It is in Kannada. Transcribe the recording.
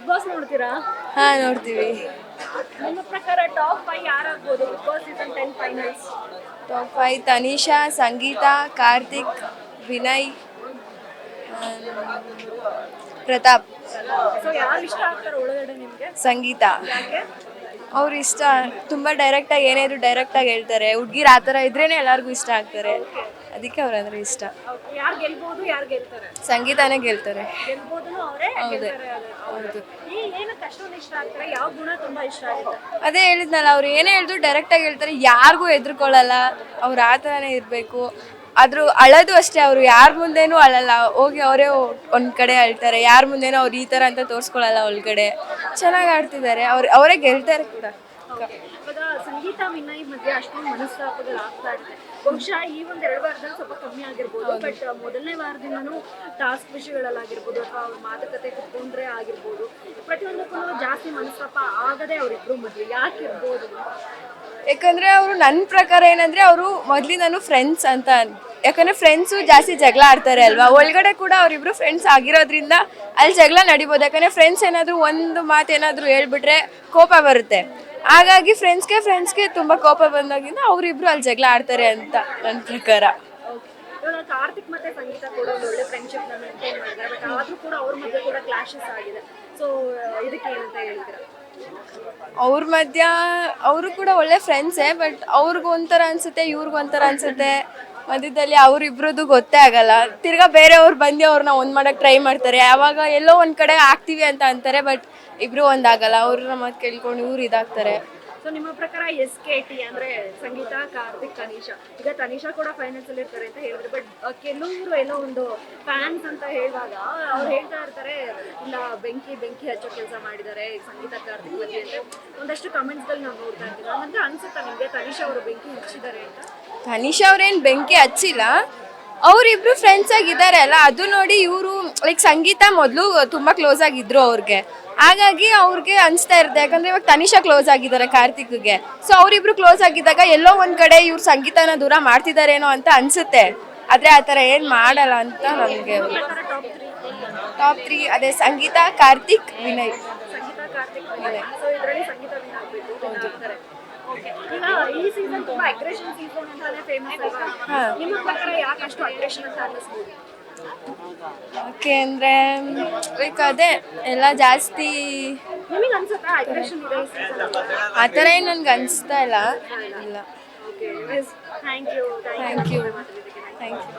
ಬಿಗ್ ಬಾಸ್ ನೋಡ್ತೀರಾ? ಹಾ ನೋಡ್ತೀವಿ. ನಿಮ್ಮ ಪ್ರಕಾರ ಟಾಪ್ 5 ಯಾರಾಗ್ಬೋದು big boss season 10 finals? Top 5 Tanisha, Sangeetha, Karthik, Vinay, Prathap. So ಯಾರು ಇಷ್ಟ ಆಗ್ತಾರೆ ಒಳಗಡೆ ನಿಮ್ಗೆ? ಸಂಗೀತ. ಯಾಕೆ? ಅವ್ರು ಇಷ್ಟ ತುಂಬ ಡೈರೆಕ್ಟಾಗಿ ಏನಾದ್ರು ಡೈರೆಕ್ಟಾಗಿ ಹೇಳ್ತಾರೆ. ಹುಡ್ಗಿರು ಆ ಥರ ಇದ್ರೇನೆ ಎಲ್ಲರಿಗೂ ಇಷ್ಟ ಆಗ್ತಾರೆ. ಅದಕ್ಕೆ ಅವ್ರಂದ್ರೆ ಇಷ್ಟ. ಯಾರು ಗೆಲ್ಬೋದು ಯಾರು ಗೆಲ್ತಾರೆ? ಸಂಗೀತನೇ ಗೆಲ್ತಾರೆ. ಗೆಲ್ಬೋದು ಅವರೇ ಹೌದು ಗೆಲ್ತಾರೆ. ಹೌದು. ಏನಕ್ಕೆ ಅಷ್ಟೊಂದು ಇಷ್ಟ ಆಗ್ತಾರೆ? ಯಾವ ಗುಣ ತುಂಬಾ ಇಷ್ಟ ಆಗುತ್ತೆ? ಅದೇ ಹೇಳಿದ್ನಲ್ಲ, ಅವ್ರು ಏನೇ ಹೇಳಿದ್ರು ಡೈರೆಕ್ಟಾಗಿ ಹೇಳ್ತಾರೆ. ಯಾರಿಗೂ ಹೆದರ್ಕೊಳ್ಳಲ್ಲ. ಅವ್ರು ಆ ಥರನೇ ಇರಬೇಕು. ಆದ್ರೂ ಅಳೋದು ಅಷ್ಟೇ, ಅವರು ಯಾರ ಮುಂದೆನೂ ಅಳಲ್ಲ. ಹೋಗಿ ಅವರೇ ಒಂದು ಕಡೆ ಅಳ್ತಾರೆ. ಯಾರ ಮುಂದೆನೂ ಅವ್ರು ಈ ಥರ ಅಂತ ತೋರಿಸ್ಕೊಳ್ಳಲ್ಲ ಒಳಗಡೆ. ಚೆನ್ನಾಗಿ ಆಡ್ತಿದ್ದಾರೆ. ಅವರೇ ಗೆಲ್ತಾರೆ ಕೂಡ. ಇವಾಗ ಸಂಗೀತ ವಿನಯ್ ಮಧ್ಯೆ ಅಷ್ಟೊಂದು ಮನಸ್ತಾಪಗಳು ಆಗ್ತಾ ಇದೆ. ಬಹುಶಃ ಈ ಒಂದು 2 ವಾರದಲ್ಲಿ ಸ್ವಲ್ಪ ಕಮ್ಮಿ ಆಗಿರ್ಬೋದು. ಬಟ್ ಮೊದಲನೇ ವಾರದಿಂದನೂ ಟಾಸ್ಕ್ ವಿಷಯಗಳಲ್ಲಾಗಿರ್ಬೋದು ಅಥವಾ ಅವ್ರ ಮಾತುಕತೆ ಕುತ್ಕೊಂಡ್ರೆ ಆಗಿರ್ಬೋದು, ಪ್ರತಿಯೊಂದಕ್ಕೂ ಜಾಸ್ತಿ ಮನಸ್ತಾಪ ಆಗದೆ ಅವರಿಬ್ರು ಮಧ್ಯೆ ಯಾಕಿರ್ಬೋದು? ಯಾಕಂದರೆ ಅವರು ನನ್ನ ಪ್ರಕಾರ ಏನಂದರೆ ಅವರು ಮೊದಲಿಂದನೂ ಫ್ರೆಂಡ್ಸ್ ಅಂತ. ಯಾಕಂದರೆ ಫ್ರೆಂಡ್ಸು ಜಾಸ್ತಿ ಜಗಳ ಆಡ್ತಾರೆ ಅಲ್ವಾ. ಒಳಗಡೆ ಕೂಡ ಅವರಿಬ್ರು ಫ್ರೆಂಡ್ಸ್ ಆಗಿರೋದ್ರಿಂದ ಅಲ್ಲಿ ಜಗಳ ನಡಿಬೋದು. ಯಾಕಂದರೆ ಫ್ರೆಂಡ್ಸ್ ಏನಾದರೂ ಒಂದು ಮಾತು ಏನಾದರೂ ಹೇಳ್ಬಿಟ್ರೆ ಕೋಪ ಬರುತ್ತೆ. ಹಾಗಾಗಿ ಫ್ರೆಂಡ್ಸ್ಗೆ ತುಂಬ ಕೋಪ ಬಂದಾಗಿಂದ ಅವರಿಬ್ರು ಅಲ್ಲಿ ಜಗಳ ಆಡ್ತಾರೆ ಅಂತ ನನ್ನ ಪ್ರಕಾರ. ಇವಾಗ ಕಾರ್ತಿಕ್ ಮತ್ತೆ ಸಂಗೀತ ಕೂಡ ಒಂದು ಒಳ್ಳೆ ಫ್ರೆಂಡ್ಶಿಪ್ ನ ಮೇಂಟೈನ್ ಮಾಡಿದ್ದಾರೆ. ಬಟ್ ಆದ್ರೂ ಕೂಡ ಅವ್ರ ಮಧ್ಯೆ ಕೂಡ ಕ್ಲಾಶಸ್ ಆಗಿದೆ. ಸೊ ಇದಕ್ಕೆ ಏನಂತ ಹೇಳ್ತೀರಾ? ಅವ್ರ ಮಧ್ಯ ಅವರು ಕೂಡ ಒಳ್ಳೆ ಫ್ರೆಂಡ್ಸೇ. ಬಟ್ ಅವ್ರಿಗೊಂಥರ ಅನಿಸುತ್ತೆ, ಇವ್ರಿಗೊಂಥರ ಅನಿಸುತ್ತೆ. ಮಧ್ಯದಲ್ಲಿ ಅವರಿಬ್ರದ್ದು ಗೊತ್ತೇ ಆಗಲ್ಲ. ತಿರ್ಗಾ ಬೇರೆಯವ್ರು ಬಂದು ಅವ್ರನ್ನ ಒಂದು ಮಾಡೋಕ್ಕೆ ಟ್ರೈ ಮಾಡ್ತಾರೆ. ಆವಾಗ ಎಲ್ಲೋ ಒಂದು ಕಡೆ ಆಗ್ತೀವಿ ಅಂತ ಅಂತಾರೆ. ಬಟ್ ಇಬ್ಬರು ಒಂದಾಗಲ್ಲ. ಅವ್ರನ್ನ ಮತ್ತೆ ಕೇಳ್ಕೊಂಡು ಇವ್ರು ಇದಾಗ್ತಾರೆ. ಸೊ ನಿಮ್ಮ ಪ್ರಕಾರ SKT ಅಂದ್ರೆ ಸಂಗೀತ, ಕಾರ್ತಿಕ್, ತನಿಷಾ. ಈಗ ತನಿಷಾ ಕೂಡ ಫೈನಲ್ಸ್ ಅಲ್ಲಿ ಇರ್ತಾರೆ ಅಂತ ಹೇಳಿದ್ರು. ಬಟ್ ಕೆಲವರು ಏನೋ ಒಂದು ಫ್ಯಾನ್ಸ್ ಅಂತ ಹೇಳುವಾಗ ಅವ್ರು ಹೇಳ್ತಾ ಇರ್ತಾರೆ, ಇಲ್ಲ ಬೆಂಕಿ ಹಚ್ಚೋ ಕೆಲಸ ಮಾಡಿದ್ದಾರೆ ಸಂಗೀತ ಕಾರ್ತಿಕ್ ಮಧ್ಯೆ ಅಂತ ಒಂದಷ್ಟು ಕಮೆಂಟ್ಸ್ ಗಳು ನಾವು ನೋಡ್ತಾ ಇರ್ತೀವಿ. ಅಂತ ಅನ್ಸುತ್ತಾ ನಿಮ್ಗೆ ತನಿಷಾ ಅವರು ಬೆಂಕಿ ಹಚ್ಚಿದ್ದಾರೆ ಅಂತ? ತನಿಷಾ ಅವ್ರೇನು ಬೆಂಕಿ ಹಚ್ಚಿಲ್ಲ. ಅವರಿಬ್ರು ಫ್ರೆಂಡ್ಸ್ ಆಗಿದ್ದಾರೆ ಅಲ್ಲ, ಅದು ನೋಡಿ ಇವರು ಲೈಕ್ ಸಂಗೀತ ಮೊದಲು ತುಂಬ ಕ್ಲೋಸ್ ಆಗಿದ್ರು ಅವ್ರಿಗೆ. ಹಾಗಾಗಿ ಅವ್ರಿಗೆ ಅನಿಸ್ತಾ ಇರುತ್ತೆ. ಯಾಕಂದರೆ ಇವಾಗ ತನಿಷಾ ಕ್ಲೋಸ್ ಆಗಿದ್ದಾರೆ ಕಾರ್ತಿಕ್ಗೆ. ಸೊ ಅವರಿಬ್ರು ಕ್ಲೋಸ್ ಆಗಿದ್ದಾಗ ಎಲ್ಲೋ ಒಂದು ಕಡೆ ಇವ್ರು ಸಂಗೀತನ ದೂರ ಮಾಡ್ತಿದ್ದಾರೇನೋ ಅಂತ ಅನಿಸುತ್ತೆ. ಆದರೆ ಆ ಥರ ಏನು ಮಾಡಲ್ಲ ಅಂತ ನನಗೆ. ಟಾಪ್ 3 ಅದೇ ಸಂಗೀತ, ಕಾರ್ತಿಕ್, ವಿನಯ್. ಸಂಗೀತ, ಕಾರ್ತಿಕ್, ವಿನಯ್. ಸೊ ಇದರಲ್ಲಿ ಸಂಗೀತ ವಿನ್ ಆಗಬೇಕು ಅಂತಾರೆ. ಈಗ ಈ ಸೀಸನ್ ತುಂಬಾ ಅಗ್ರೆಷನ್ ಸೀಸನ್ ಅಂತಾನೆ ಫೇಮಸ್ ಅಲ್ವಾ? ನಿಮ್ಮ ಪ್ರಕಾರ ಯಾಕೆ ಅಷ್ಟು ಅಗ್ರೆಷನ್ ಅಂತ ಅನ್ನಿಸ್ಬೋದು? ಯಾಕೆ ಅಂದರೆ ಲೈಕ್ ಅದೇ ಎಲ್ಲ ಜಾಸ್ತಿ ನಿಮಗೆ ಅನ್ಸುತ್ತಾ ಅಗ್ರೆಷನ್ ಇದೆ ಈ ಸೀಸನ್? ಆ ಥರ ಏನು ನನಗೆ ಅನಿಸ್ತಾ ಇಲ್ಲ. Okay thank you thank you. Thank you.